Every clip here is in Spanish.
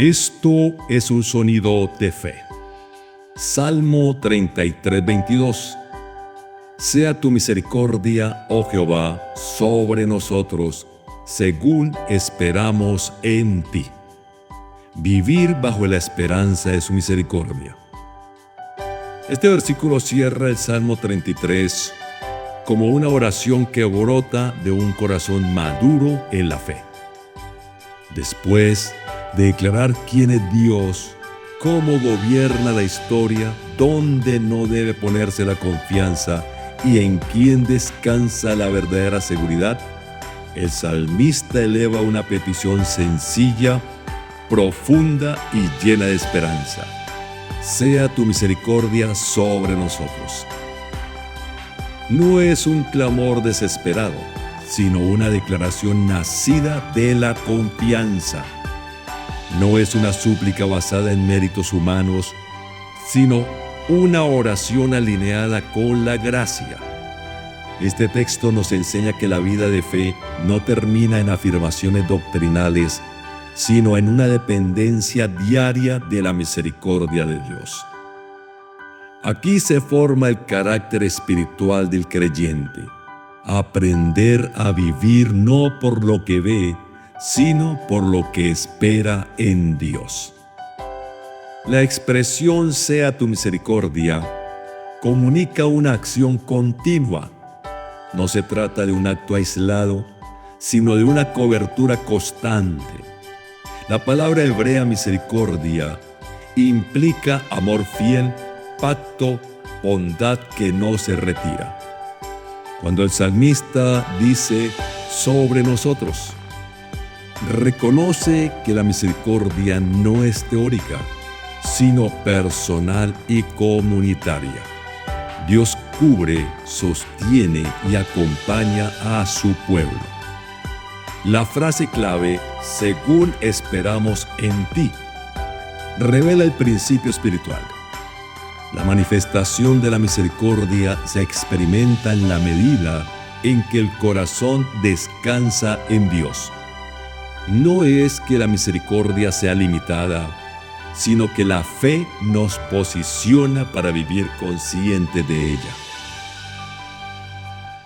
Esto es un sonido de fe. Salmo 33, 22. Sea tu misericordia, oh Jehová, sobre nosotros, según esperamos en ti. Vivir bajo la esperanza de su misericordia. Este versículo cierra el Salmo 33 como una oración que brota de un corazón maduro en la fe. Después de declarar quién es Dios, cómo gobierna la historia, dónde no debe ponerse la confianza y en quién descansa la verdadera seguridad, el salmista eleva una petición sencilla, profunda y llena de esperanza. Sea tu misericordia sobre nosotros. No es un clamor desesperado, sino una declaración nacida de la confianza. No es una súplica basada en méritos humanos, sino una oración alineada con la gracia. Este texto nos enseña que la vida de fe no termina en afirmaciones doctrinales, sino en una dependencia diaria de la misericordia de Dios. Aquí se forma el carácter espiritual del creyente. Aprender a vivir no por lo que ve, sino por lo que espera en Dios. La expresión "sea tu misericordia" comunica una acción continua. No se trata de un acto aislado, sino de una cobertura constante. La palabra hebrea misericordia implica amor fiel, pacto, bondad que no se retira. Cuando el salmista dice "sobre nosotros", reconoce que la misericordia no es teórica, sino personal y comunitaria. Dios cubre, sostiene y acompaña a su pueblo. La frase clave, según esperamos en ti, revela el principio espiritual. La manifestación de la misericordia se experimenta en la medida en que el corazón descansa en Dios. No es que la misericordia sea limitada, sino que la fe nos posiciona para vivir consciente de ella.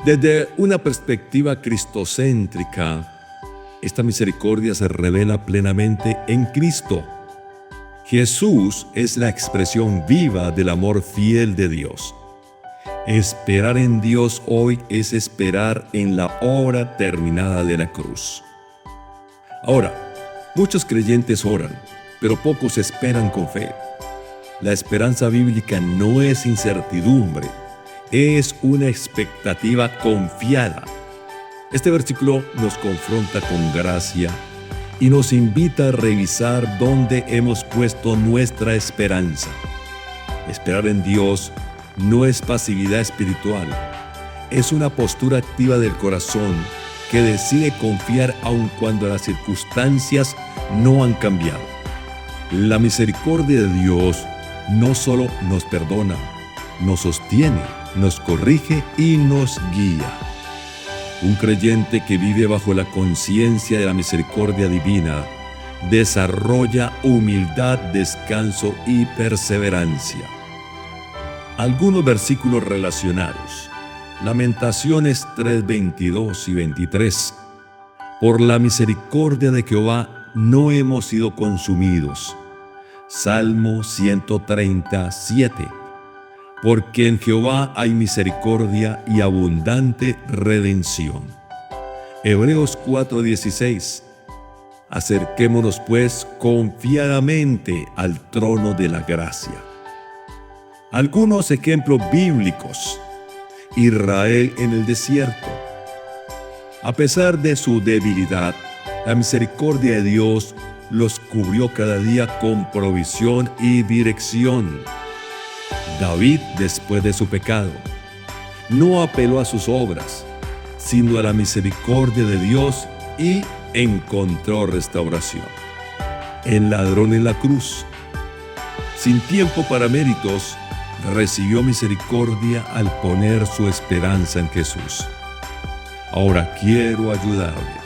Desde una perspectiva cristocéntrica, esta misericordia se revela plenamente en Cristo. Jesús es la expresión viva del amor fiel de Dios. Esperar en Dios hoy es esperar en la obra terminada de la cruz. Ahora, muchos creyentes oran, pero pocos esperan con fe. La esperanza bíblica no es incertidumbre, es una expectativa confiada. Este versículo nos confronta con gracia y nos invita a revisar dónde hemos puesto nuestra esperanza. Esperar en Dios no es pasividad espiritual, es una postura activa del corazón que decide confiar aun cuando las circunstancias no han cambiado. La misericordia de Dios no solo nos perdona, nos sostiene, nos corrige y nos guía. Un creyente que vive bajo la conciencia de la misericordia divina desarrolla humildad, descanso y perseverancia. Algunos versículos relacionados. Lamentaciones 3, 22 y 23. Por la misericordia de Jehová no hemos sido consumidos. Salmo 137. Porque en Jehová hay misericordia y abundante redención. Hebreos 4:16. Acerquémonos pues confiadamente al trono de la gracia. Algunos ejemplos bíblicos. Israel en el desierto. A pesar de su debilidad, la misericordia de Dios los cubrió cada día con provisión y dirección. David, después de su pecado, no apeló a sus obras, sino a la misericordia de Dios y encontró restauración. El ladrón en la cruz, sin tiempo para méritos, recibió misericordia al poner su esperanza en Jesús. Ahora quiero ayudarle.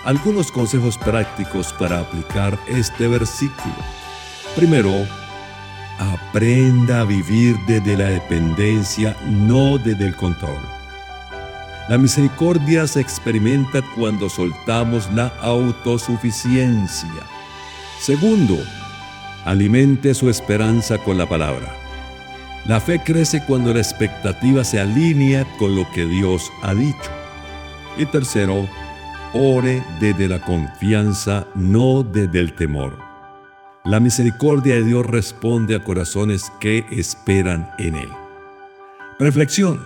Algunos consejos prácticos para aplicar este versículo. Primero, aprenda a vivir desde la dependencia, no desde el control. La misericordia se experimenta cuando soltamos la autosuficiencia. Segundo, alimente su esperanza con la palabra. La fe crece cuando la expectativa se alinea con lo que Dios ha dicho. Y tercero, ore desde la confianza, no desde el temor. La misericordia de Dios responde a corazones que esperan en Él. Reflexión.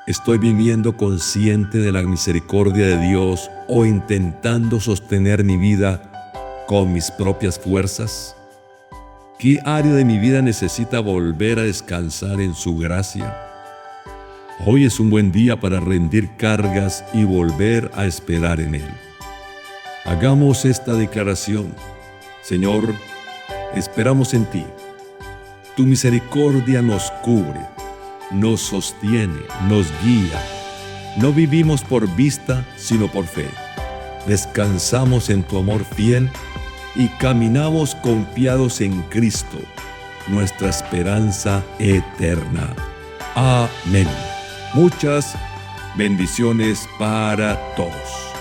¿Estoy viviendo consciente de la misericordia de Dios o intentando sostener mi vida con mis propias fuerzas? ¿Qué área de mi vida necesita volver a descansar en su gracia? Hoy es un buen día para rendir cargas y volver a esperar en Él. Hagamos esta declaración. Señor, esperamos en ti. Tu misericordia nos cubre, nos sostiene, nos guía. No vivimos por vista, sino por fe. Descansamos en tu amor fiel y caminamos confiados en Cristo, nuestra esperanza eterna. Amén. Muchas bendiciones para todos.